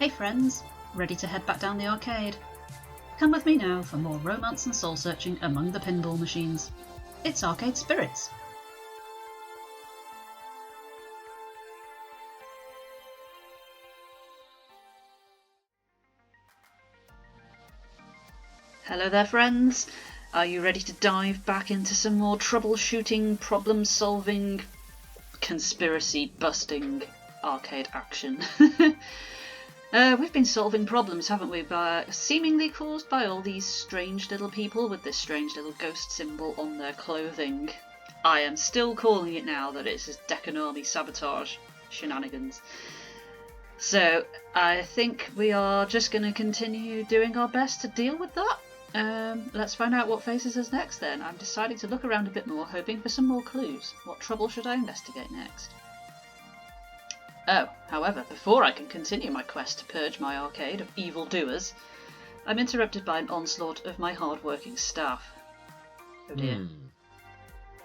Hey friends, ready to head back down the arcade? Come with me now for more romance and soul searching among the pinball machines. It's Arcade Spirits. Hello there friends, are you ready to dive back into some more troubleshooting, problem solving, conspiracy busting arcade action? We've been solving problems, haven't we, seemingly caused by all these strange little people with this strange little ghost symbol on their clothing. I am still calling it now that it's his Dekanami sabotage shenanigans. So I think we are just going to continue doing our best to deal with that. Let's find out what faces us next then. I'm deciding to look around a bit more, hoping for some more clues. What trouble should I investigate next? Oh, however, before I can continue my quest to purge my arcade of evil doers, I'm interrupted by an onslaught of my hard-working staff. Oh dear.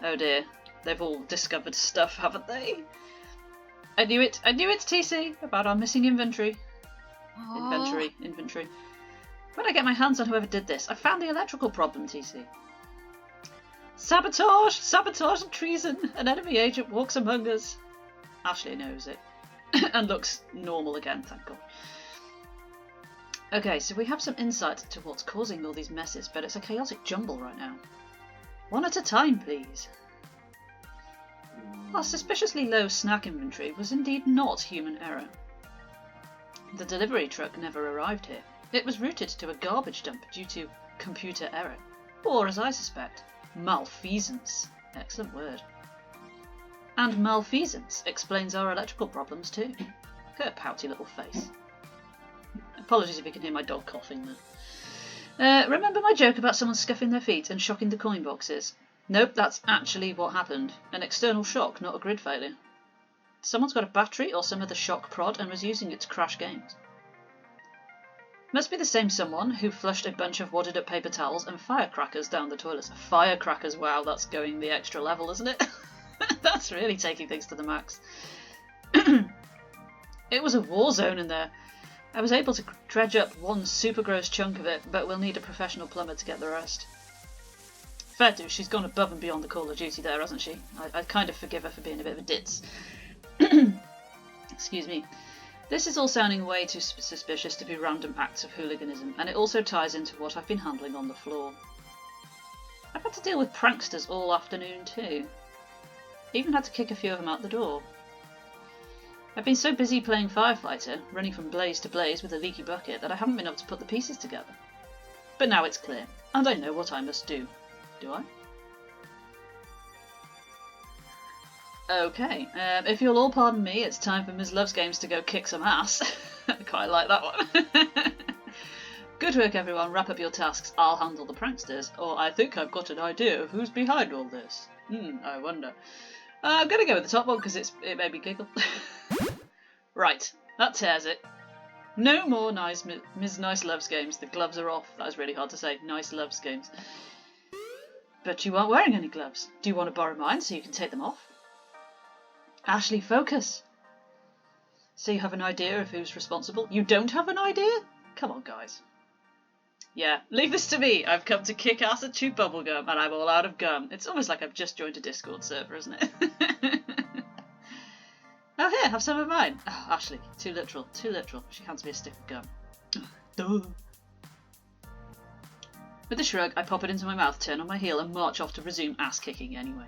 Oh dear. They've all discovered stuff, haven't they? I knew it, TC, about our missing inventory. Inventory. When I get my hands on whoever did this, I found the electrical problem, TC. Sabotage and treason! An enemy agent walks among us. Ashley knows it. And looks normal again, thank God. Okay, so we have some insight into what's causing all these messes, but it's a chaotic jumble right now. One at a time, please. Our suspiciously low snack inventory was indeed not human error. The delivery truck never arrived here. It was routed to a garbage dump due to computer error, or as I suspect, malfeasance. Excellent word. And malfeasance explains our electrical problems too. Her pouty little face. Apologies if you can hear my dog coughing there. Remember my joke about someone scuffing their feet and shocking the coin boxes? Nope, that's actually what happened. An external shock, not a grid failure. Someone's got a battery or some other shock prod and was using it to crash games. Must be the same someone who flushed a bunch of wadded up paper towels and firecrackers down the toilets. Firecrackers, wow, that's going the extra level, isn't it? That's really taking things to the max. It was a war zone in there. I was able to dredge up one super gross chunk of it, but we'll need a professional plumber to get the rest. Fair do, she's gone above and beyond the Call of Duty there, hasn't she? I kind of forgive her for being a bit of a ditz. Excuse me. This is all sounding way too suspicious to be random acts of hooliganism, and it also ties into what I've been handling on the floor. I've had to deal with pranksters all afternoon too. Even had to kick a few of them out the door. I've been so busy playing Firefighter, running from blaze to blaze with a leaky bucket, that I haven't been able to put the pieces together. But now it's clear, and I know what I must do. Do I? Okay, if you'll all pardon me, it's time for Ms. Loves Games to go kick some ass. I quite like that one. Good work everyone, wrap up your tasks, I'll handle the pranksters, or I think I've got an idea of who's behind all this. I wonder. I'm going to go with the top one because it made me giggle. Right, that tears it. No more Ms. Nice Loves Games, the gloves are off. That was really hard to say, Nice Loves Games. But you aren't wearing any gloves. Do you want to borrow mine so you can take them off? Ashley, focus. So you have an idea of who's responsible? You don't have an idea? Come on, guys. Yeah, leave this to me. I've come to kick ass and chew bubblegum, and I'm all out of gum. It's almost like I've just joined a Discord server, isn't it? Oh, here, have some of mine. Oh, Ashley, too literal. She hands me a stick of gum. Duh. With a shrug, I pop it into my mouth, turn on my heel, and march off to resume ass-kicking anyway.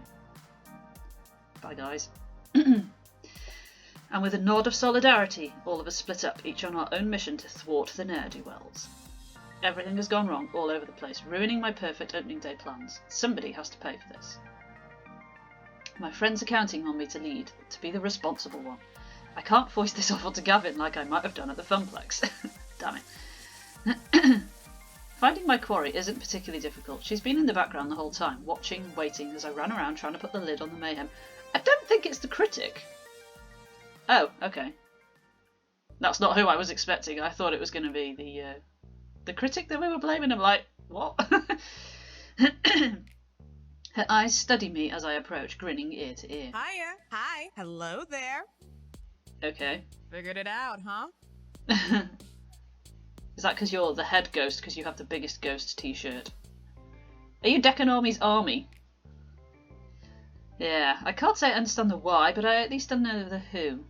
Bye, guys. And with a nod of solidarity, all of us split up, each on our own mission to thwart the ne'er-do-wells. Everything has gone wrong all over the place, ruining my perfect opening day plans. Somebody has to pay for this. My friends are counting on me to lead, to be the responsible one. I can't voice this off onto Gavin like I might have done at the Funplex. Damn it. Finding my quarry isn't particularly difficult. She's been in the background the whole time, watching, waiting as I ran around trying to put the lid on the mayhem. I don't think it's the critic. Oh, okay. That's not who I was expecting. I thought it was going to be the critic that we were blaming. I'm like, what? Her eyes study me as I approach, grinning ear to ear. Hiya. Hi. Hello there. Okay. Figured it out, huh? Is that because you're the head ghost because you have the biggest ghost t-shirt? Are you Decanormi's army? Yeah, I can't say I understand the why, but I at least don't know the who.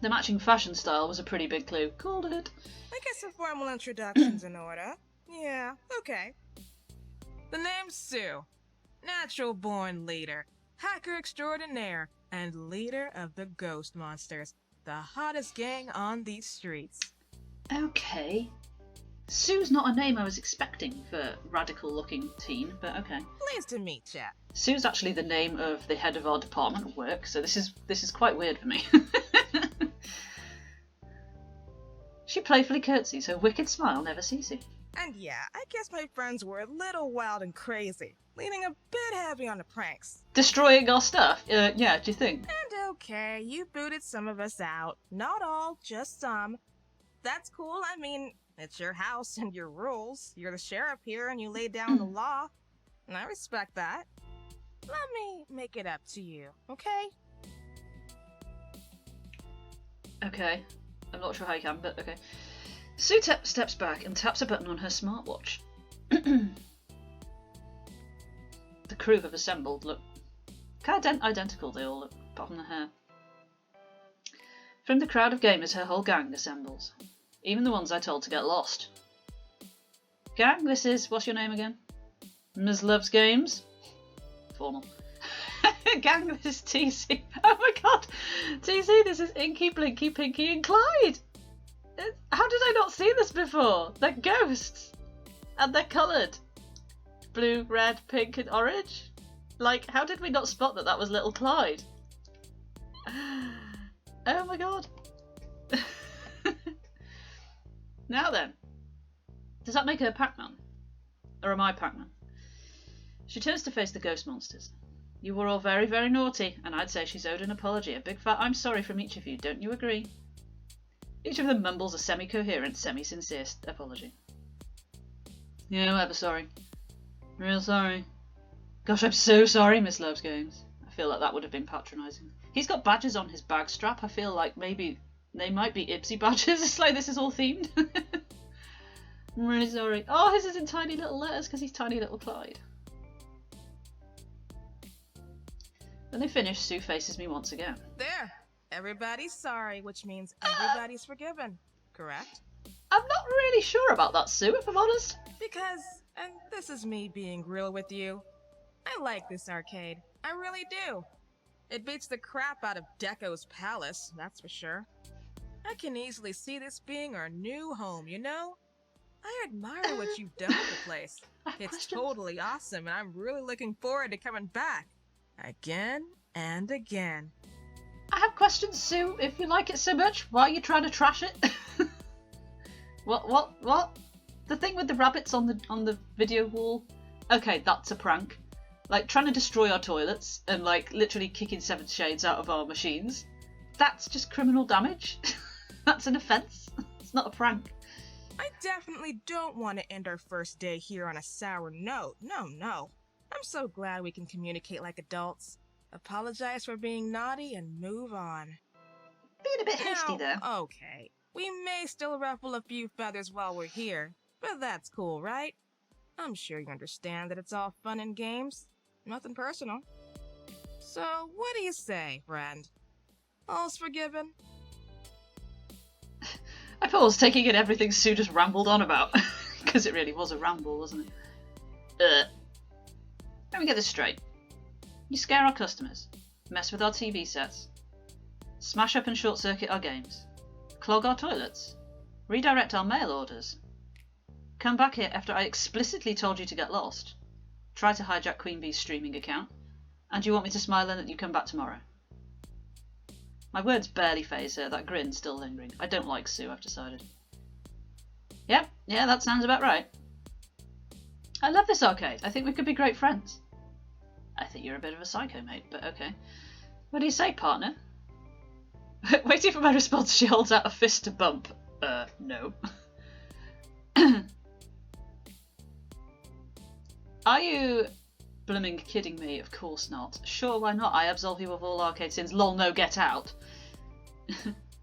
The matching fashion style was a pretty big clue. Called it. I guess a formal introduction's in order. Yeah, okay. The name's Sue. Natural-born leader, hacker extraordinaire, and leader of the Ghost Monsters, the hottest gang on these streets. Okay. Sue's not a name I was expecting for radical-looking teen, but okay. Pleased to meet ya. Sue's actually the name of the head of our department at work, so this is quite weird for me. She playfully curtsies, her wicked smile never ceasing. And yeah, I guess my friends were a little wild and crazy, leaning a bit heavy on the pranks. Destroying our stuff? Yeah, do you think? And okay, you booted some of us out. Not all, just some. That's cool, I mean, it's your house and your rules. You're the sheriff here and you laid down the law. And I respect that. Let me make it up to you, okay? Okay. I'm not sure how you can, but okay. Sue steps back and taps a button on her smartwatch. The crew have assembled. Look, kind of identical they all look, apart from the hair. From the crowd of gamers, her whole gang assembles. Even the ones I told to get lost. Gang, this is... what's your name again? Ms. Loves Games? Formal. Gang, this is TC. Oh my god! TC, this is Inky, Blinky, Pinky and Clyde! How did I not see this before? They're ghosts! And they're coloured. Blue, red, pink and orange? Like, how did we not spot that that was little Clyde? Oh my god. Now then. Does that make her Pac-Man? Or am I Pac-Man? She turns to face the ghost monsters. You were all very, very naughty, and I'd say she's owed an apology. A big fat I'm sorry from each of you, don't you agree? Each of them mumbles a semi-coherent, semi-sincere apology. Yeah, I'm ever sorry. Real sorry. Gosh, I'm so sorry, Miss Loves Games. I feel like that would have been patronising. He's got badges on his bag strap. I feel like maybe they might be Ipsy badges. It's like this is all themed. I'm really sorry. Oh, his is in tiny little letters because he's tiny little Clyde. When they finish, Sue faces me once again. There. Everybody's sorry, which means everybody's forgiven. Correct? I'm not really sure about that, Sue, if I'm honest. Because, and this is me being real with you, I like this arcade. I really do. It beats the crap out of Deco's Palace, that's for sure. I can easily see this being our new home, you know? I admire what you've done with the place. It's totally awesome, and I'm really looking forward to coming back. Again and again. I have questions, Sue. If you like it so much, why are you trying to trash it? What? The thing with the rabbits on the video wall? Okay, that's a prank. Like, trying to destroy our toilets and, like, literally kicking Seven Shades out of our machines. That's just criminal damage. That's an offence. It's not a prank. I definitely don't want to end our first day here on a sour note. No. I'm so glad we can communicate like adults. Apologize for being naughty and move on. Being a bit hasty there. Okay. We may still ruffle a few feathers while we're here, but that's cool, right? I'm sure you understand that it's all fun and games. Nothing personal. So, what do you say, friend? All's forgiven? I paused, taking in everything Sue just rambled on about. Because it really was a ramble, wasn't it? Let me get this straight. You scare our customers, mess with our TV sets, smash up and short-circuit our games, clog our toilets, redirect our mail orders, come back here after I explicitly told you to get lost, try to hijack Queen Bee's streaming account, and you want me to smile in that you come back tomorrow. My words barely phase her, that grin's still lingering. I don't like Sue, I've decided. Yep, yeah, that sounds about right. I love this arcade. I think we could be great friends. I think you're a bit of a psycho, mate, but okay. What do you say, partner? Waiting for my response, she holds out a fist to bump. No. Are you blooming kidding me? Of course not. Sure, why not? I absolve you of all arcade sins. Lol, no, get out.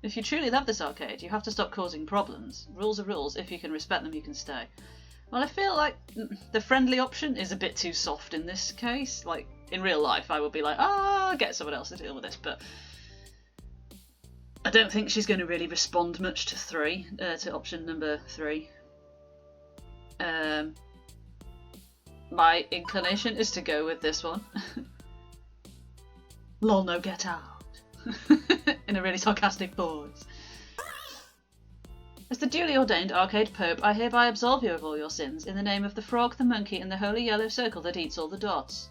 If you truly love this arcade, you have to stop causing problems. Rules are rules. If you can respect them, you can stay. Well, I feel like the friendly option is a bit too soft in this case. Like, in real life, I would be like, get someone else to deal with this, but I don't think she's going to really respond much to option number 3. My inclination is to go with this one. Lol, no, get out. In a really sarcastic voice. As the duly ordained arcade pope, I hereby absolve you of all your sins in the name of the frog, the monkey, and the holy yellow circle that eats all the dots.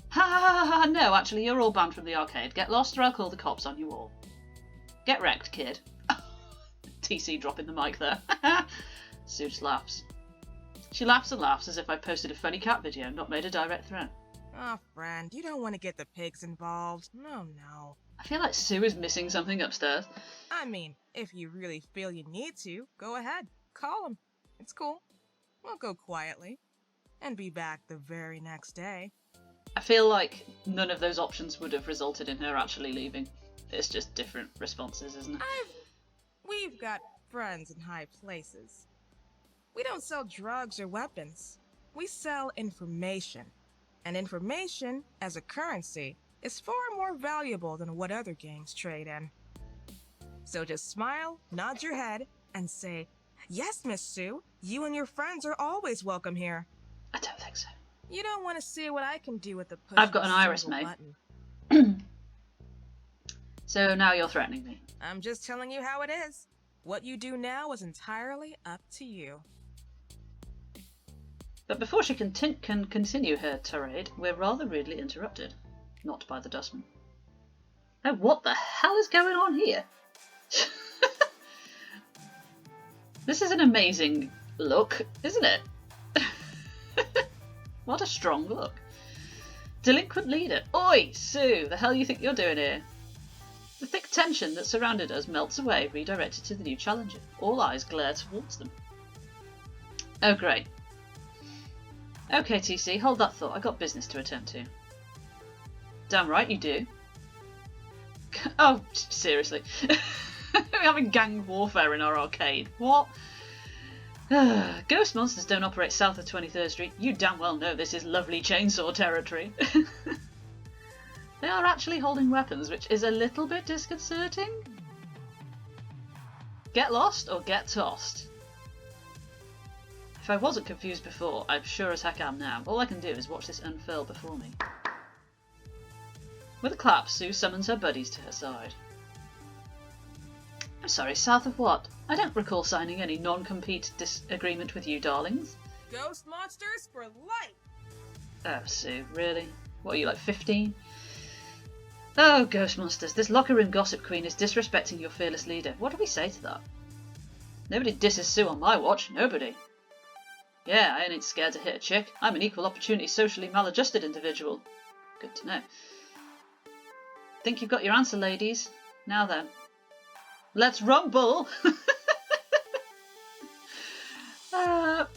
Ha ha ha ha! No, actually, you're all banned from the arcade. Get lost, or I'll call the cops on you all. Get wrecked, kid. TC dropping the mic there. Sue just laughs. She laughs and laughs as if I posted a funny cat video, not made a direct threat. Oh, friend, you don't want to get the pigs involved. No. I feel like Sue is missing something upstairs. I mean, if you really feel you need to, go ahead. Call them. It's cool. We'll go quietly. And be back the very next day. I feel like none of those options would have resulted in her actually leaving. It's just different responses, isn't it? We've got friends in high places. We don't sell drugs or weapons. We sell information. And information, as a currency, is far more valuable than what other gangs trade in. So just smile, nod your head, and say, "Yes, Miss Sue, you and your friends are always welcome here." I don't think so. You don't want to see what I can do with the push. I've got an iris, mate. So now you're threatening me. I'm just telling you how it is. What you do now is entirely up to you. But before she can continue her tirade, we're rather rudely interrupted. Not by the dustman. Oh, what the hell is going on here? This is an amazing look, isn't it? What a strong look. Delinquent leader. Oi, Sue, the hell you think you're doing here? The thick tension that surrounded us melts away, redirected to the new challenger. All eyes glare towards them. Oh, great. Okay, TC, hold that thought. I got business to attend to. Damn right you do. Oh, seriously. We're having gang warfare in our arcade. What? Ghost monsters don't operate south of 23rd Street. You damn well know this is lovely chainsaw territory. They are actually holding weapons, which is a little bit disconcerting. Get lost or get tossed. If I wasn't confused before, I'm sure as heck am now. All I can do is watch this unfurl before me. With a clap, Sue summons her buddies to her side. I'm sorry, south of what? I don't recall signing any non-compete disagreement with you, darlings. Ghost monsters for life! Oh, Sue, really? What are you, like 15? Oh, ghost monsters, this locker room gossip queen is disrespecting your fearless leader. What do we say to that? Nobody disses Sue on my watch, nobody. Yeah, I ain't scared to hit a chick. I'm an equal opportunity, socially maladjusted individual. Good to know. Think you've got your answer, ladies. Now then. Let's rumble!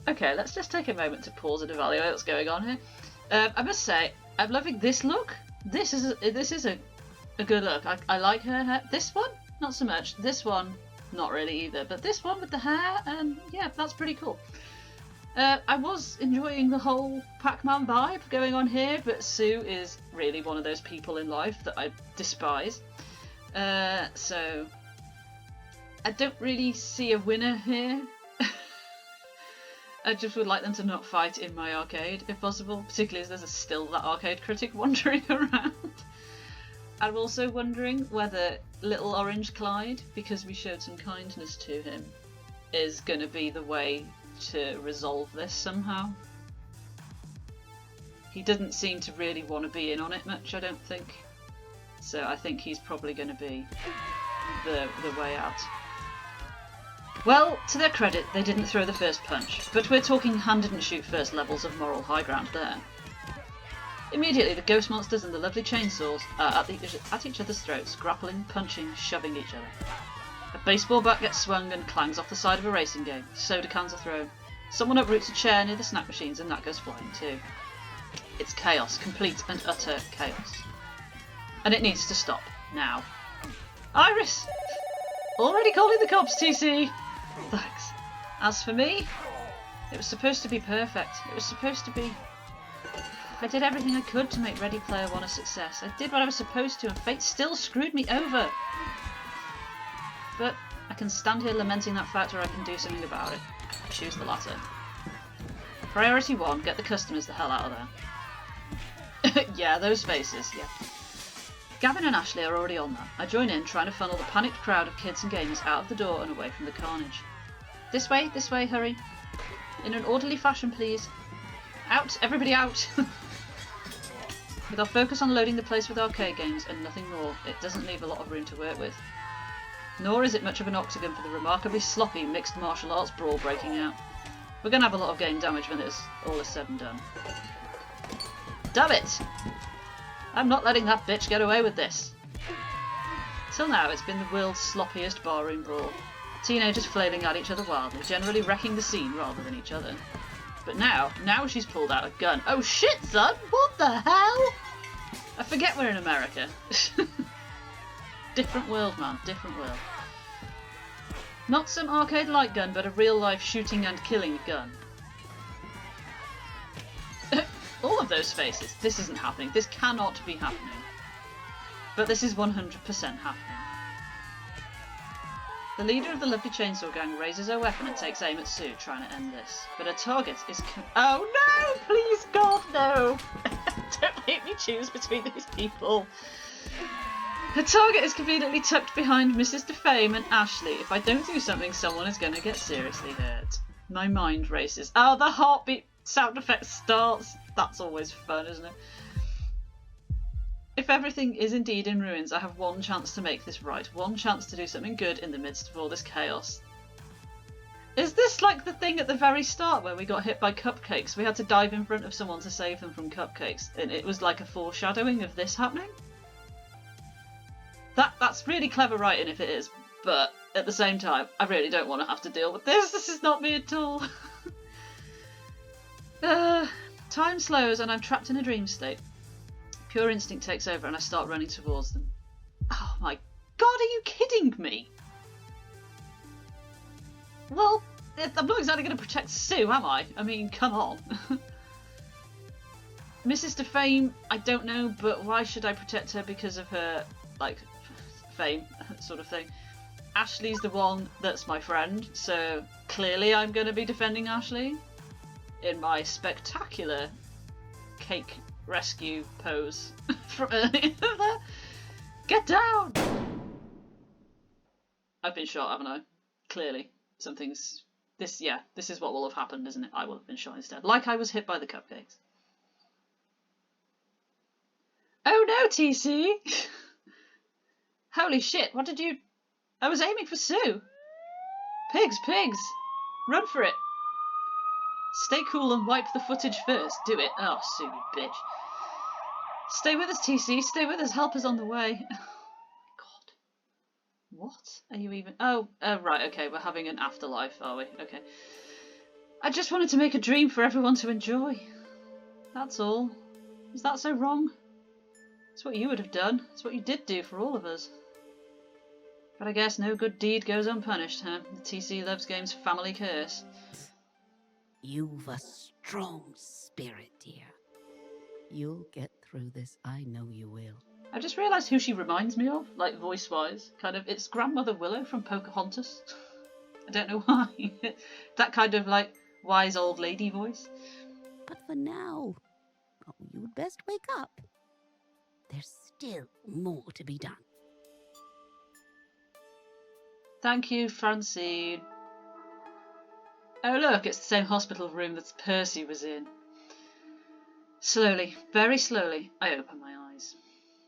Okay, let's just take a moment to pause and evaluate what's going on here. I must say, I'm loving this look. This is a good look. I like her hair. This one, not so much. This one, not really either. But this one with the hair, yeah, that's pretty cool. I was enjoying the whole Pac-Man vibe going on here, but Sue is really one of those people in life that I despise. So I don't really see a winner here. I just would like them to not fight in my arcade, if possible, particularly as there's still that arcade critic wandering around. I'm also wondering whether Little Orange Clyde, because we showed some kindness to him, is going to be the way to resolve this somehow. He doesn't seem to really want to be in on it much, I don't think. So I think he's probably going to be the way out. Well, to their credit, they didn't throw the first punch, but we're talking hand didn't shoot first levels of moral high ground there. Immediately, the ghost monsters and the lovely chainsaws are at each other's throats, grappling, punching, shoving each other. A baseball bat gets swung and clangs off the side of a racing game. Soda cans are thrown. Someone uproots a chair near the snack machines and that goes flying too. It's chaos, complete and utter chaos. And it needs to stop, now. Iris! Already calling the cops, TC! Thanks. As for me, it was supposed to be perfect. It was supposed to be... I did everything I could to make Ready Player One a success. I did what I was supposed to, and fate still screwed me over. But I can stand here lamenting that fact, or I can do something about it. I choose the latter. Priority 1, get the customers the hell out of there. Yeah, those faces, yeah. Gavin and Ashley are already on that. I join in, trying to funnel the panicked crowd of kids and gamers out of the door and away from the carnage. This way, hurry. In an orderly fashion, please. Out! Everybody out! With our focus on loading the place with arcade games and nothing more, it doesn't leave a lot of room to work with. Nor is it much of an octagon for the remarkably sloppy mixed martial arts brawl breaking out. We're going to have a lot of game damage when it's all is said and done. Damn it! I'm not letting that bitch get away with this. Till now, it's been the world's sloppiest barroom brawl. Teenagers flailing at each other wildly, generally wrecking the scene rather than each other. But now she's pulled out a gun. Oh shit, son! What the hell? I forget we're in America. Different world, man. Different world. Not some arcade light gun, but a real-life shooting and killing gun. All of those faces. This isn't happening. This cannot be happening. But this is 100% happening. The leader of the lovely chainsaw gang raises her weapon and takes aim at Sue, trying to end this. But her target is... Oh no! Please God, no! Don't make me choose between these people. Her target is conveniently tucked behind Mrs. Defame and Ashley. If I don't do something, someone is going to get seriously hurt. My mind races. Oh, the heartbeat sound effect starts. That's always fun, isn't it? If everything is indeed in ruins, I have one chance to make this right. One chance to do something good in the midst of all this chaos. Is this like the thing at the very start where we got hit by cupcakes? We had to dive in front of someone to save them from cupcakes, and it was like a foreshadowing of this happening? That's really clever writing if it is, but at the same time, I really don't want to have to deal with this. This is not me at all. Time slows and I'm trapped in a dream state. Pure instinct takes over and I start running towards them. Oh my god, are you kidding me? Well, I'm not exactly going to protect Sue, am I? I mean, come on. Mrs. Defame, I don't know, but why should I protect her because of her, like, fame sort of thing? Ashley's the one that's my friend, so clearly I'm going to be defending Ashley in my spectacular cake rescue pose from earlier. Get down! I've been shot, haven't I? Clearly. Something's... This is what will have happened, isn't it? I will have been shot instead. Like I was hit by the cupcakes. Oh no, TC! Holy shit, what did you... I was aiming for Sue! Pigs! Run for it! Stay cool and wipe the footage first. Do it. Oh, Sue, you bitch. Stay with us, TC. Stay with us. Help is on the way. Oh, God. What are you even... Oh, right, okay. We're having an afterlife, are we? Okay. I just wanted to make a dream for everyone to enjoy. That's all. Is that so wrong? It's what you would have done. It's what you did do for all of us. But I guess no good deed goes unpunished, huh? The TC Loves Games family curse. You've a strong spirit, dear. You'll get through this, I know you will. I just realised who she reminds me of, like voice-wise. Kind of, it's Grandmother Willow from Pocahontas. I don't know why. That kind of like wise old lady voice. But for now, you'd best wake up. There's still more to be done. Thank you, Francine. Oh look, it's the same hospital room that Percy was in. Slowly, very slowly, I open my eyes.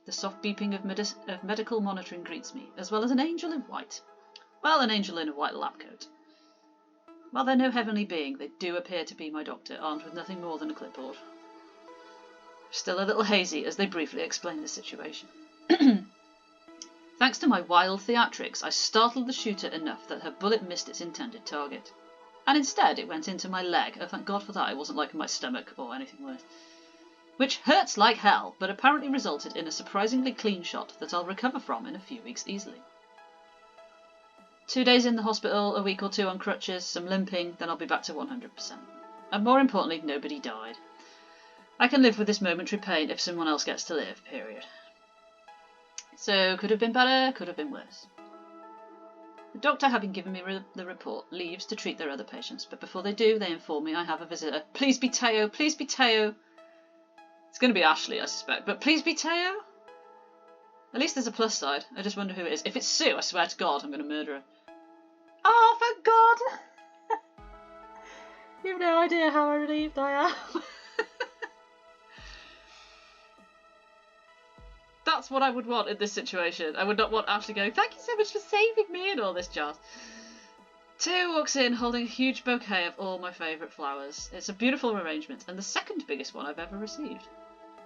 The soft beeping of medical monitoring greets me, as well as an angel in white. Well, an angel in a white lab coat. While they're no heavenly being, they do appear to be my doctor, armed with nothing more than a clipboard. Still a little hazy as they briefly explain the situation. Thanks to my wild theatrics, I startled the shooter enough that her bullet missed its intended target. And instead it went into my leg. Oh, thank God for that, it wasn't like in my stomach or anything worse. Which hurts like hell, but apparently resulted in a surprisingly clean shot that I'll recover from in a few weeks easily. 2 days in the hospital, a week or 2 on crutches, some limping, then I'll be back to 100%. And more importantly, nobody died. I can live with this momentary pain if someone else gets to live, period. So, could have been better, could have been worse. The doctor, having given me the report, leaves to treat their other patients, but before they do, they inform me I have a visitor. Please be Teo, please be Teo. It's going to be Ashley, I suspect, but please be Teo? At least there's a plus side. I just wonder who it is. If it's Sue, I swear to God, I'm going to murder her. Oh, thank God! You have no idea how relieved I am. That's what I would want in this situation. I would not want Ashley going, thank you so much for saving me and all this jazz. Teo walks in holding a huge bouquet of all my favourite flowers. It's a beautiful arrangement and the second biggest one I've ever received.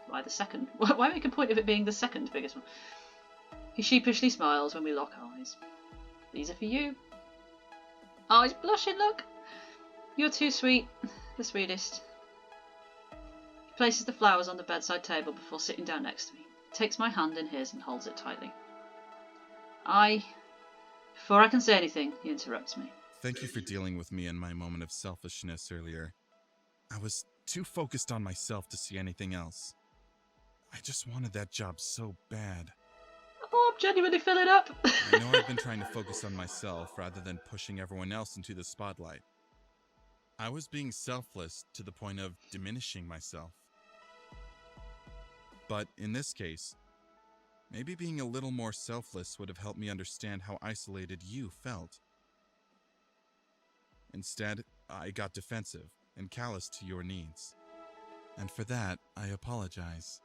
Why the second? Why make a point of it being the second biggest one? He sheepishly smiles when we lock eyes. These are for you. Oh, he's blushing, look. You're too sweet. The sweetest. He places the flowers on the bedside table before sitting down next to me. Takes my hand in his and holds it tightly. Before I can say anything, he interrupts me. Thank you for dealing with me in my moment of selfishness earlier. I was too focused on myself to see anything else. I just wanted that job so bad. Oh, I'm genuinely filling up. I know I've been trying to focus on myself rather than pushing everyone else into the spotlight. I was being selfless to the point of diminishing myself. But in this case, maybe being a little more selfless would have helped me understand how isolated you felt. Instead, I got defensive and callous to your needs. And for that, I apologize.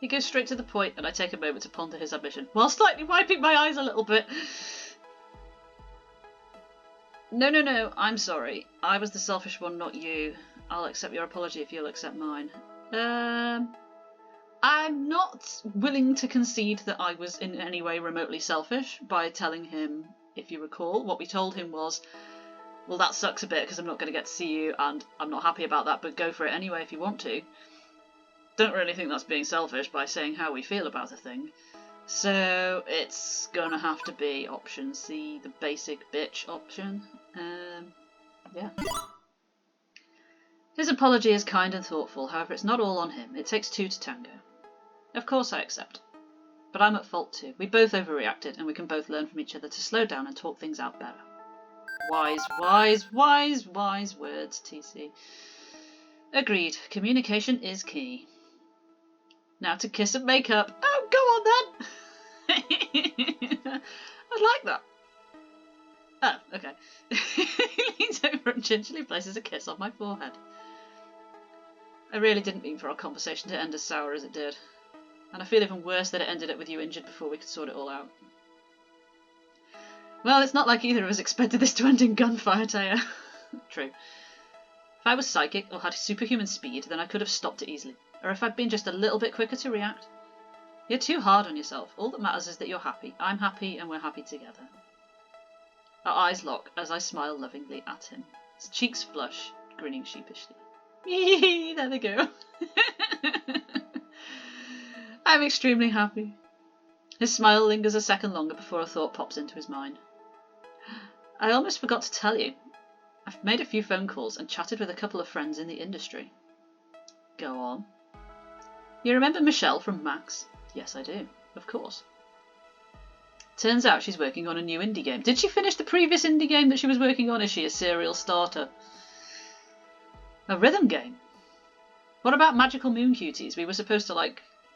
He goes straight to the point and I take a moment to ponder his admission, while slightly wiping my eyes a little bit. No, I'm sorry. I was the selfish one, not you. I'll accept your apology if you'll accept mine. I'm not willing to concede that I was in any way remotely selfish by telling him, if you recall, what we told him was, well, that sucks a bit because I'm not going to get to see you and I'm not happy about that, but go for it anyway if you want to. Don't really think that's being selfish by saying how we feel about a thing. So it's gonna have to be option C, the basic bitch option. Yeah. His apology is kind and thoughtful, however it's not all on him. It takes 2 to tango. Of course I accept. But I'm at fault too. We both overreacted and we can both learn from each other to slow down and talk things out better. Wise words, TC. Agreed. Communication is key. Now to kiss and make up. Oh, go on then! I'd like that. Oh, okay. He leans over and gingerly places a kiss on my forehead. I really didn't mean for our conversation to end as sour as it did. And I feel even worse that it ended up with you injured before we could sort it all out. Well, it's not like either of us expected this to end in gunfire, Teo. True. If I was psychic or had superhuman speed, then I could have stopped it easily. Or if I'd been just a little bit quicker to react. You're too hard on yourself. All that matters is that you're happy. I'm happy and we're happy together. Our eyes lock as I smile lovingly at him. His cheeks flush, grinning sheepishly. There they go. I'm extremely happy. His smile lingers a second longer before a thought pops into his mind. I almost forgot to tell you. I've made a few phone calls and chatted with a couple of friends in the industry. Go on. You remember Michelle from Max? Yes, I do. Of course. Turns out she's working on a new indie game. Did she finish the previous indie game that she was working on? Is she a serial starter? A rhythm game? What about Magical Moon Cuties? We were supposed to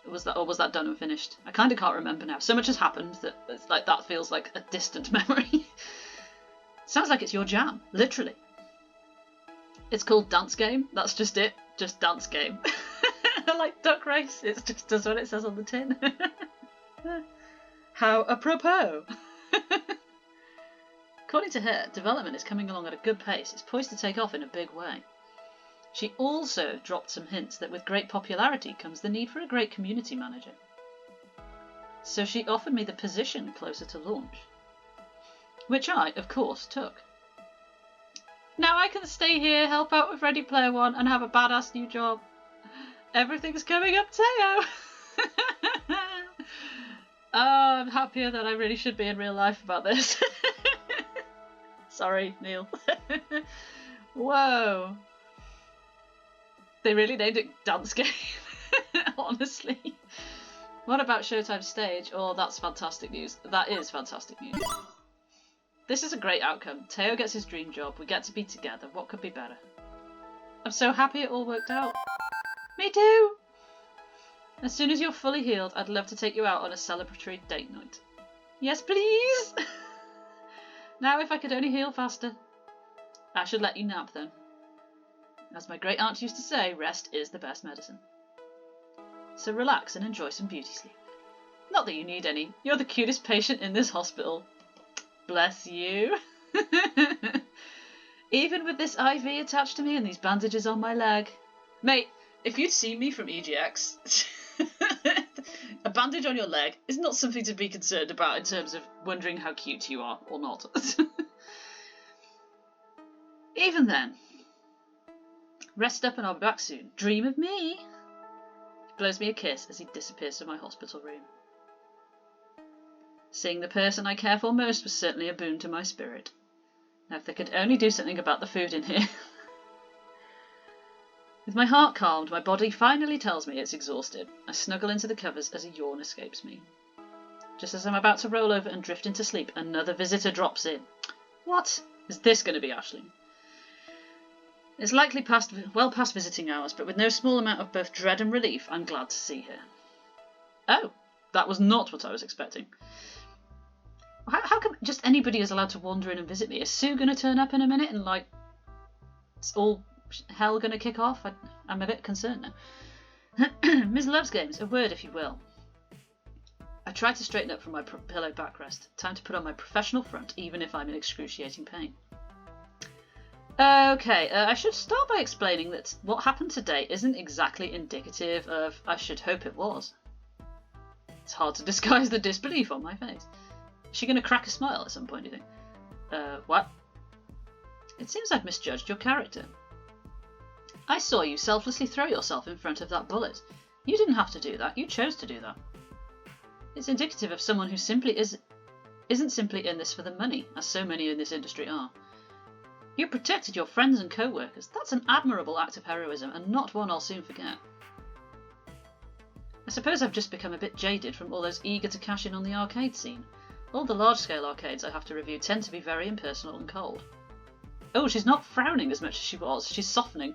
was that done and finished? I kind of can't remember now. So much has happened that it's like that feels like a distant memory. Sounds like it's your jam, literally. It's called Dance Game. That's just it. Just Dance Game. Like Duck Race. It just does what it says on the tin. How apropos. According to her, development is coming along at a good pace. It's poised to take off in a big way. She also dropped some hints that with great popularity comes the need for a great community manager. So she offered me the position closer to launch, which I, of course, took. Now I can stay here, help out with Ready Player One, and have a badass new job. Everything's coming up, Teo! Oh, I'm happier than I really should be in real life about this. Sorry, Neil. Whoa. They really named it Dance Game. Honestly. What about Showtime's stage? Oh, that's fantastic news. That is fantastic news. This is a great outcome. Teo gets his dream job. We get to be together. What could be better? I'm so happy it all worked out. Me too! As soon as you're fully healed, I'd love to take you out on a celebratory date night. Yes, please! Now if I could only heal faster. I should let you nap then. As my great aunt used to say, rest is the best medicine. So relax and enjoy some beauty sleep. Not that you need any. You're the cutest patient in this hospital. Bless you. Even with this IV attached to me and these bandages on my leg. Mate, if you'd seen me from EGX, a bandage on your leg is not something to be concerned about in terms of wondering how cute you are or not. Even then, rest up and I'll be back soon. Dream of me. He blows me a kiss as he disappears from my hospital room. Seeing the person I care for most was certainly a boon to my spirit. Now if they could only do something about the food in here. With my heart calmed, my body finally tells me it's exhausted. I snuggle into the covers as a yawn escapes me. Just as I'm about to roll over and drift into sleep, another visitor drops in. What? Is this going to be Aisling? It's likely well past visiting hours, but with no small amount of both dread and relief, I'm glad to see her. Oh, that was not what I was expecting. How come just anybody is allowed to wander in and visit me? Is Sue going to turn up in a minute and, like, it's all hell going to kick off? I'm a bit concerned now. Ms. Loves Games, a word if you will. I try to straighten up from my pillow backrest. Time to put on my professional front, even if I'm in excruciating pain. Okay, I should start by explaining that what happened today isn't exactly indicative of I should hope it was. It's hard to disguise the disbelief on my face. Is she going to crack a smile at some point, do you think? What? It seems I've misjudged your character. I saw you selflessly throw yourself in front of that bullet. You didn't have to do that, you chose to do that. It's indicative of someone who simply isn't simply in this for the money, as so many in this industry are. You protected your friends and co-workers. That's an admirable act of heroism, and not one I'll soon forget. I suppose I've just become a bit jaded from all those eager to cash in on the arcade scene. All the large-scale arcades I have to review tend to be very impersonal and cold. Oh, she's not frowning as much as she was. She's softening.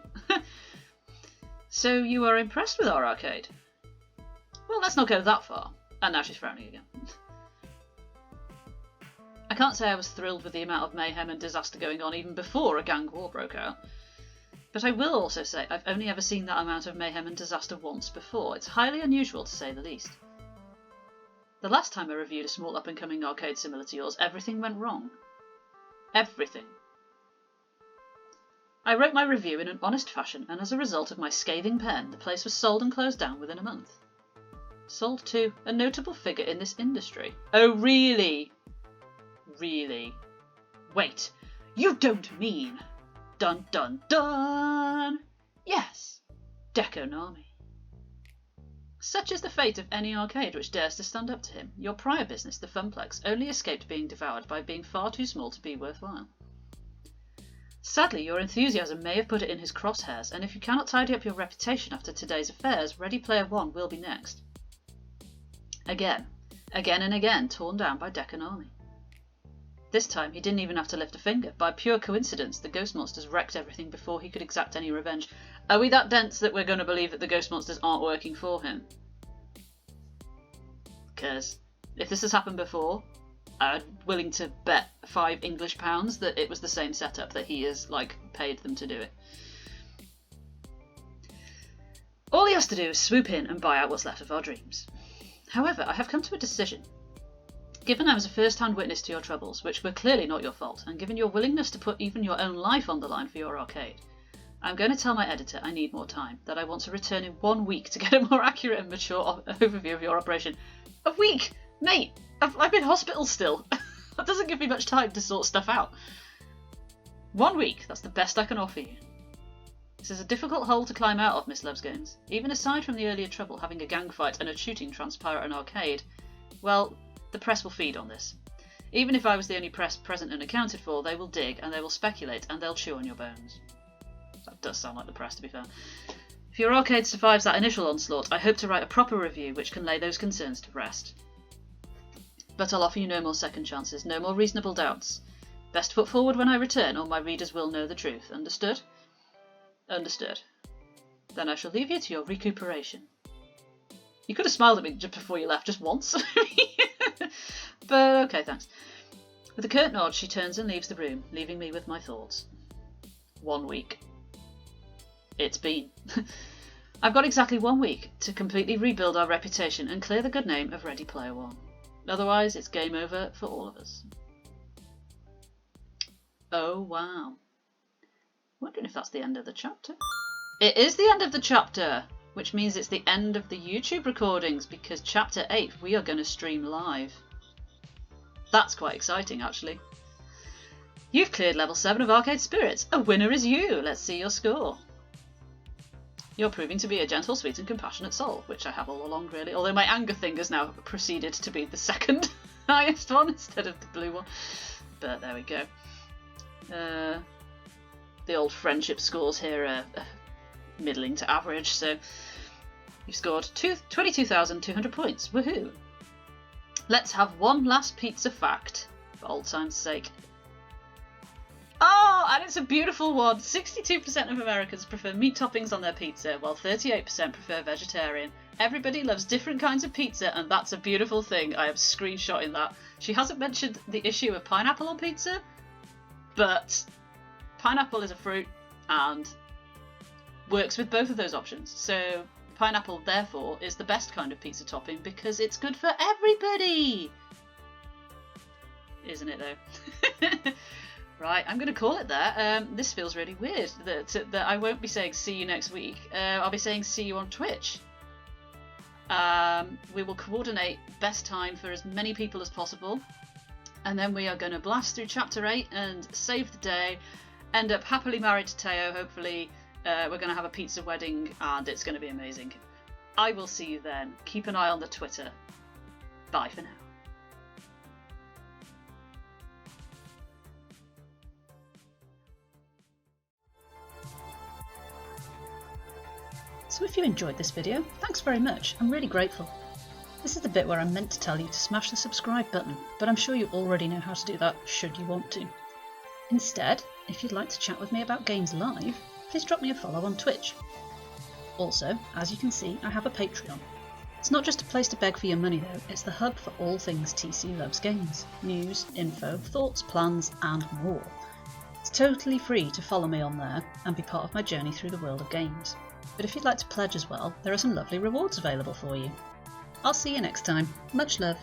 So you are impressed with our arcade? Well, let's not go that far. And now she's frowning again. I can't say I was thrilled with the amount of mayhem and disaster going on even before a gang war broke out. But I will also say I've only ever seen that amount of mayhem and disaster once before. It's highly unusual to say the least. The last time I reviewed a small up-and-coming arcade similar to yours, everything went wrong. Everything. I wrote my review in an honest fashion, and as a result of my scathing pen, the place was sold and closed down within a month. Sold to a notable figure in this industry. Oh, really? Really? Wait, you don't mean... Dun dun dun! Yes, Dekonami. Such is the fate of any arcade which dares to stand up to him. Your prior business, the Funplex, only escaped being devoured by being far too small to be worthwhile. Sadly, your enthusiasm may have put it in his crosshairs, and if you cannot tidy up your reputation after today's affairs, Ready Player One will be next. Again and again, torn down by Dekonami. This time, he didn't even have to lift a finger. By pure coincidence, the Ghost Monsters wrecked everything before he could exact any revenge. Are we that dense that we're going to believe that the Ghost Monsters aren't working for him? Because if this has happened before, I'm willing to bet £5 that it was the same setup, that he has, like, paid them to do it. All he has to do is swoop in and buy out what's left of our dreams. However, I have come to a decision. Given I was a first-hand witness to your troubles, which were clearly not your fault, and given your willingness to put even your own life on the line for your arcade, I'm going to tell my editor I need more time, that I want to return in 1 week to get a more accurate and mature overview of your operation. A week? Mate, I'm in hospital still. That doesn't give me much time to sort stuff out. 1 week, that's the best I can offer you. This is a difficult hole to climb out of, Miss Loves Games. Even aside from the earlier trouble having a gang fight and a shooting transpire at an arcade, well, The press will feed on this. Even if I was the only press present and accounted for, they will dig and they will speculate and they'll chew on your bones. That does sound like the press, to be fair. If your arcade survives that initial onslaught, I hope to write a proper review which can lay those concerns to rest. But I'll offer you no more second chances, no more reasonable doubts. Best foot forward when I return, or my readers will know the truth. Understood? Understood. Then I shall leave you to your recuperation. You could have smiled at me just before you left, just once. But okay, thanks. With a curt nod, she turns and leaves the room, leaving me with my thoughts. 1 week. It's been. I've got exactly 1 week to completely rebuild our reputation and clear the good name of Ready Player One. Otherwise, it's game over for all of us. Oh, wow. Wondering if that's the end of the chapter. It is the end of the chapter, which means it's the end of the YouTube recordings, because chapter 8 we are going to stream live. That's quite exciting, actually. You've cleared level 7 of Arcade Spirits. A winner is you. Let's see your score. You're proving to be a gentle, sweet and compassionate soul, which I have all along, really. Although my anger thing has now proceeded to be the second highest one instead of the blue one. But there we go. The old friendship scores here are middling to average, so you've scored 22,200 points. Woohoo! Let's have one last pizza fact, for old time's sake. Oh, and it's a beautiful one. 62% of Americans prefer meat toppings on their pizza, while 38% prefer vegetarian. Everybody loves different kinds of pizza, and that's a beautiful thing. I am screenshotting that. She hasn't mentioned the issue of pineapple on pizza, but pineapple is a fruit and works with both of those options. So pineapple, therefore, is the best kind of pizza topping because it's good for everybody. Isn't it, though? Right, I'm going to call it there. This feels really weird that I won't be saying see you next week. I'll be saying see you on Twitch. We will coordinate best time for as many people as possible. And then we are going to blast through Chapter 8 and save the day. End up happily married to Teo, hopefully. We're going to have a pizza wedding and it's going to be amazing. I will see you then. Keep an eye on the Twitter. Bye for now. So if you enjoyed this video, thanks very much, I'm really grateful. This is the bit where I'm meant to tell you to smash the subscribe button, but I'm sure you already know how to do that, should you want to. Instead, if you'd like to chat with me about games live, please drop me a follow on Twitch. Also, as you can see, I have a Patreon. It's not just a place to beg for your money though, it's the hub for all things TC Loves Games. News, info, thoughts, plans and more. It's totally free to follow me on there and be part of my journey through the world of games. But if you'd like to pledge as well, there are some lovely rewards available for you. I'll see you next time. Much love.